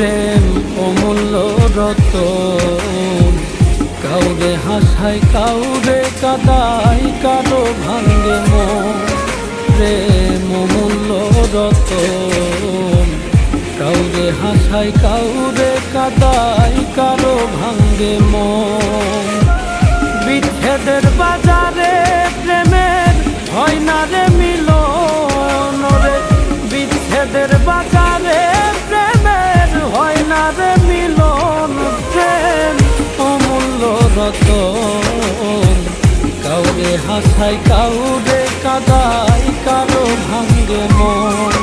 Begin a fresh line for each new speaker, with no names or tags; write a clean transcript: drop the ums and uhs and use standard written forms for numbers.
প্রেম অমূল্য রতন, কাউরে হাসায় কাউরে কাদায়, কারো ভাঙ্গে মন। প্রেম অমূল্য রতন, কাউরে হাসায় কাউরে কাদায়, কারো ভাঙ্গে মন। বিচ্ছেদের বাজারে প্রেমের হয় না রে মিলন রে, বিচ্ছেদের বাজারে প্রেমের হয় না রে মিলন। প্রেম অমূল্য রতন, কাউরে হাসায় কাউরে কাদায়, কারো ভাঙ্গে মন।